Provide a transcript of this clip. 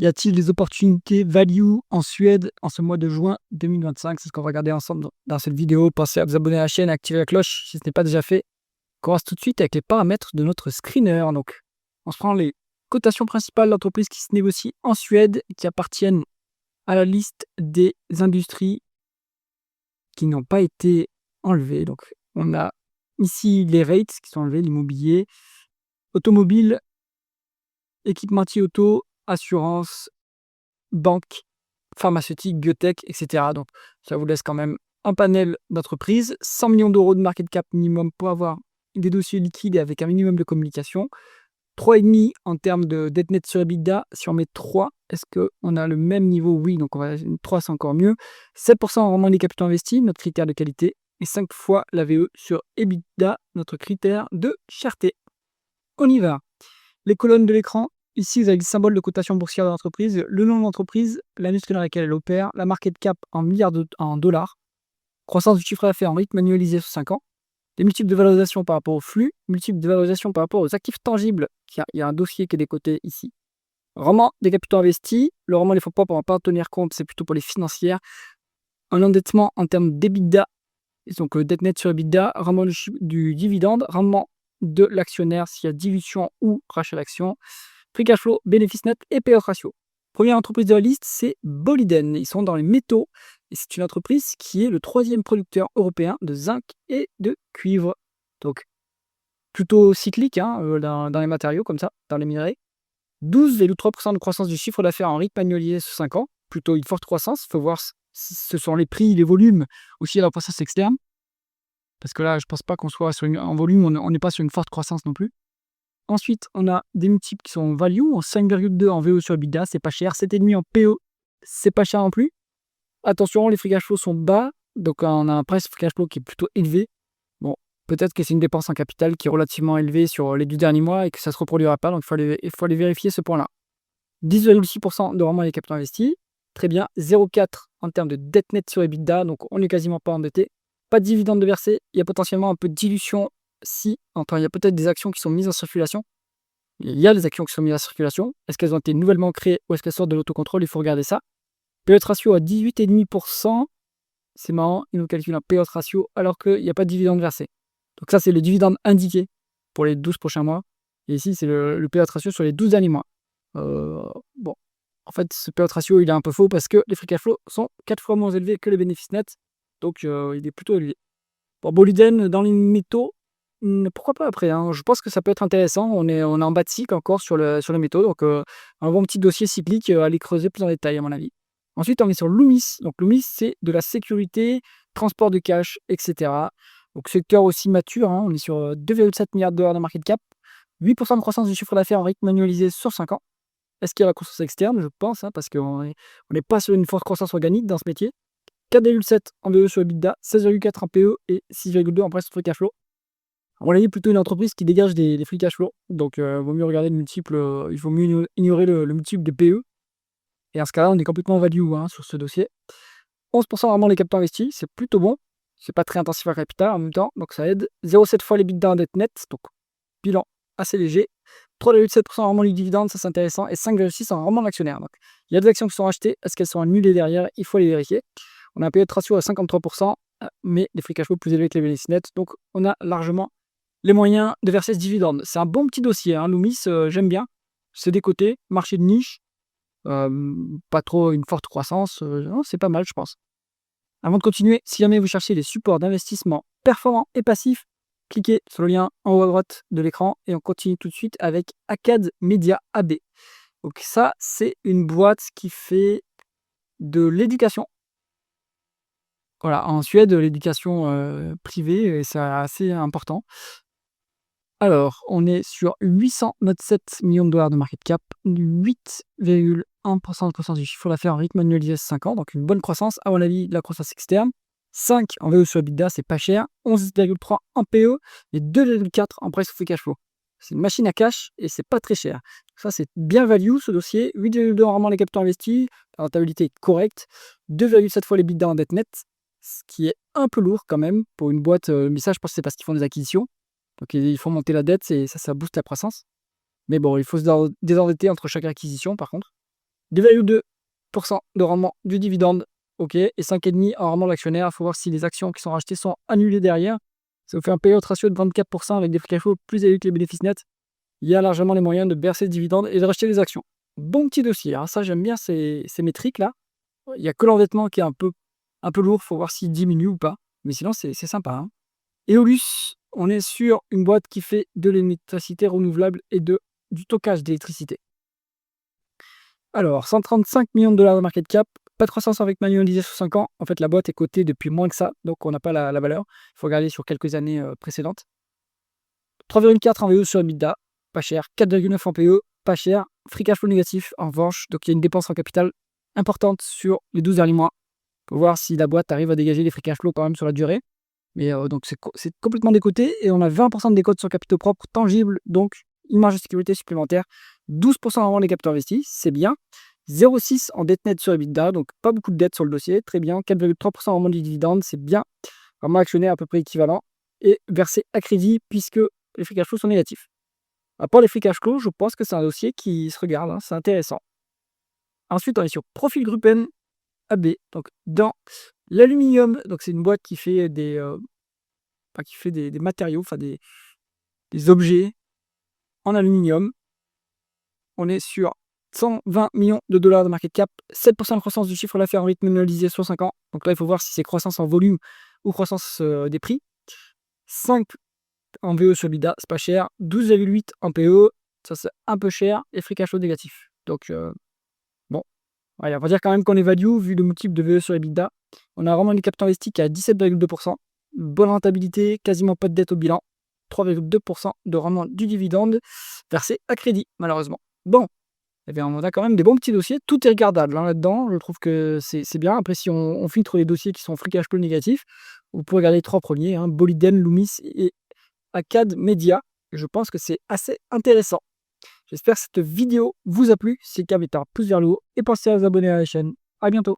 Y a-t-il des opportunités value en Suède en ce mois de juin 2025? C'est ce qu'on va regarder ensemble dans cette vidéo. Pensez à vous abonner à la chaîne et activer la cloche si ce n'est pas déjà fait. On commence tout de suite avec les paramètres de notre screener. Donc, on se prend les cotations principales d'entreprises qui se négocient en Suède et qui appartiennent à la liste des industries qui n'ont pas été enlevées. Donc, on a ici les rates qui sont enlevés, l'immobilier, automobile, équipementier auto, assurance, banque, pharmaceutique, biotech, etc. Donc, ça vous laisse quand même un panel d'entreprises, 100 millions d'euros de market cap minimum pour avoir des dossiers liquides et avec un minimum de communication. 3,5 en termes de dette nette sur EBITDA. Si on met 3, est-ce qu'on a le même niveau? Oui, donc on va 3, c'est encore mieux. 7% en rendement des capitaux investis, notre critère de qualité, et 5 fois la VE sur EBITDA, notre critère de cherté. On y va. Les colonnes de l'écran. Ici, vous avez le symbole de cotation boursière de l'entreprise, le nom de l'entreprise, l'industrie dans laquelle elle opère, la market cap en milliards en dollars, croissance du chiffre d'affaires en rythme annualisé sur 5 ans, les multiples de valorisation par rapport au flux, multiples de valorisation par rapport aux actifs tangibles. Il y a un dossier qui est décoté ici. Rendement des capitaux investis. Le rendement des fonds propres, on ne va pas en tenir compte, c'est plutôt pour les financières. Un endettement en termes d'EBITDA, donc dette nette sur EBITDA, rendement du dividende, rendement de l'actionnaire s'il y a dilution ou rachat d'action, free cash flow, bénéfice net et payout ratio. Première entreprise de la liste, c'est Boliden. Ils sont dans les métaux et c'est une entreprise qui est le 3e producteur européen de zinc et de cuivre. Donc, plutôt cyclique dans les matériaux comme ça, dans les minerais. 12,3% de croissance du chiffre d'affaires en rythme annualisé sur 5 ans. Plutôt une forte croissance. Il faut voir si ce sont les prix, les volumes, aussi la croissance externe. Parce que là, je ne pense pas qu'on soit en volume, on n'est pas sur une forte croissance non plus. Ensuite, on a des multiples qui sont en value, en 5,2 en VE sur EBITDA, c'est pas cher. 7,5 en PE, c'est pas cher non plus. Attention, les free cash flow sont bas, donc on a un price free cash flow qui est plutôt élevé. Bon, peut-être que c'est une dépense en capital qui est relativement élevée sur les 2 derniers mois et que ça ne se reproduira pas, donc il faut aller vérifier ce point-là. 10,6% de rendement des capitaux investis, très bien. 0,4 en termes de dette nette sur EBITDA, donc on n'est quasiment pas endetté. Pas de dividende de versé, il y a potentiellement un peu de dilution il y a peut-être des actions qui sont mises en circulation. Il y a des actions qui sont mises en circulation. Est-ce qu'elles ont été nouvellement créées ou est-ce qu'elles sortent de l'autocontrôle? Il faut regarder ça. Payout ratio à 18,5%. C'est marrant, ils nous calculent un payout ratio alors qu'il n'y a pas de dividende versé. Donc ça, c'est le dividende indiqué pour les 12 prochains mois. Et ici, c'est le payout ratio sur les 12 derniers mois. Bon, en fait, ce payout ratio, il est un peu faux parce que les free cash flow sont 4 fois moins élevés que les bénéfices nets. Donc, il est plutôt élevé. Bon, Boliden, dans les métaux, pourquoi pas après, je pense que ça peut être intéressant. On est en bas de cycle encore sur le métaux, donc un bon petit dossier cyclique à aller creuser plus en détail à mon avis. Ensuite, on est sur Loomis. Donc Loomis, c'est de la sécurité, transport de cash, etc. Donc secteur aussi mature, on est sur 2,7 milliards de dollars de market cap, 8% de croissance du chiffre d'affaires en rythme annualisé sur 5 ans. Est-ce qu'il y a la croissance externe? Je pense, parce qu'on n'est pas sur une forte croissance organique dans ce métier. 4,7 en VE sur EBITDA, 16,4 en PE et 6,2 en price free cash flow. À mon avis, plutôt une entreprise qui dégage des free cash flow. Donc, il vaut mieux regarder le multiple, il vaut mieux ignorer le multiple de PE. Et à ce cas-là, on est complètement value sur ce dossier. 11% vraiment les capitaux investis, c'est plutôt bon. C'est pas très intensif à capital en même temps, donc ça aide. 0,7 fois les EBITDA en dette nette, donc bilan assez léger. 3,7% en rendement du dividende, ça c'est intéressant. Et 5,6 en rendement d'actionnaire. Donc, il y a des actions qui sont achetées. Est-ce qu'elles sont annulées derrière? Il faut les vérifier. On a un payout ratio à 53%, mais des free cash flow plus élevés que les bénéfices nets. Donc, on a largement les moyens de verser ce dividende. C'est un bon petit dossier, Loomis, j'aime bien. C'est des côtés, marché de niche, pas trop une forte croissance, c'est pas mal, je pense. Avant de continuer, si jamais vous cherchez des supports d'investissement performants et passifs, cliquez sur le lien en haut à droite de l'écran et on continue tout de suite avec Acad Media AB. Donc ça, c'est une boîte qui fait de l'éducation. Voilà, en Suède, l'éducation privée, c'est assez important. Alors, on est sur 897 millions de dollars de market cap, 8,1% de croissance du chiffre d'affaires en rythme annualisé 5 ans, donc une bonne croissance, à mon avis, la croissance externe. 5 en VE sur EBITDA, c'est pas cher, 11,3 en PE et 2,4 en price free cash flow. C'est une machine à cash et c'est pas très cher. Ça, c'est bien value ce dossier, 8,2 en rendement les capitaux investis, la rentabilité est correcte, 2,7 fois les EBITDA en dette nette, ce qui est un peu lourd quand même pour une boîte, mais ça, je pense que c'est parce qu'ils font des acquisitions. Donc il faut monter la dette et ça booste la croissance. Mais bon, il faut se désendetter entre chaque acquisition par contre. 2,2% de rendement du dividende. OK. Et 5,5% en rendement de l'actionnaire. Il faut voir si les actions qui sont rachetées sont annulées derrière. Ça vous fait un payout ratio de 24% avec des free cash flow plus élevés que les bénéfices nets. Il y a largement les moyens de verser le dividende et de racheter les actions. Bon petit dossier, hein. Ça j'aime bien ces métriques-là. Il n'y a que l'endettement qui est un peu lourd, il faut voir s'il diminue ou pas. Mais sinon, c'est sympa, hein. Eolus, on est sur une boîte qui fait de l'électricité renouvelable et du stockage d'électricité. Alors, 135 millions de dollars de market cap, pas de croissance avec manualisé sur 5 ans. En fait, la boîte est cotée depuis moins que ça, donc on n'a pas la valeur. Il faut regarder sur quelques années précédentes. 3,4 en VE sur EBITDA, pas cher. 4,9 en PE, pas cher. Free cash flow négatif, en revanche. Donc, il y a une dépense en capital importante sur les 12 derniers mois. Pour voir si la boîte arrive à dégager des free cash flow quand même sur la durée. Mais donc, c'est complètement décoté. Et on a 20% de décote sur capitaux propres tangibles. Donc, une marge de sécurité supplémentaire. 12% en vente des capitaux investis, c'est bien. 0,6 en dette nette sur EBITDA, donc pas beaucoup de dette sur le dossier, très bien. 4,3% en vente du dividende, c'est bien. Vraiment actionnaire à peu près équivalent. Et versé à crédit puisque les free cash flow sont négatifs. À part les free cash flow, je pense que c'est un dossier qui se regarde, hein, c'est intéressant. Ensuite, on est sur Profil Gruppen AB, donc dans l'aluminium. Donc c'est une boîte qui fait des matériaux, enfin des objets en aluminium. On est sur 120 millions de dollars de market cap, 7% de croissance du chiffre d'affaires en rythme annualisé sur 5 ans. Donc là, il faut voir si c'est croissance en volume ou croissance des prix. 5 en VE sur EBITDA, c'est pas cher. 12,8 en PE, ça c'est un peu cher. Et free cash flow négatif. Donc bon, ouais, on va dire quand même qu'on est value vu le multiple de VE sur EBITDA. On a vraiment des capitaux investis qui est à 17,2%. Bonne rentabilité, quasiment pas de dette au bilan. 3,2% de rendement du dividende versé à crédit, malheureusement. Bon, eh bien, on a quand même des bons petits dossiers. Tout est regardable hein, là-dedans. Je trouve que c'est bien. Après, si on filtre les dossiers qui sont free cash flow négatifs, vous pouvez regarder les 3 premiers, hein, Boliden, Loomis et Acad Media. Je pense que c'est assez intéressant. J'espère que cette vidéo vous a plu. Si c'est le cas, mettez un pouce vers le haut et pensez à vous abonner à la chaîne. À bientôt.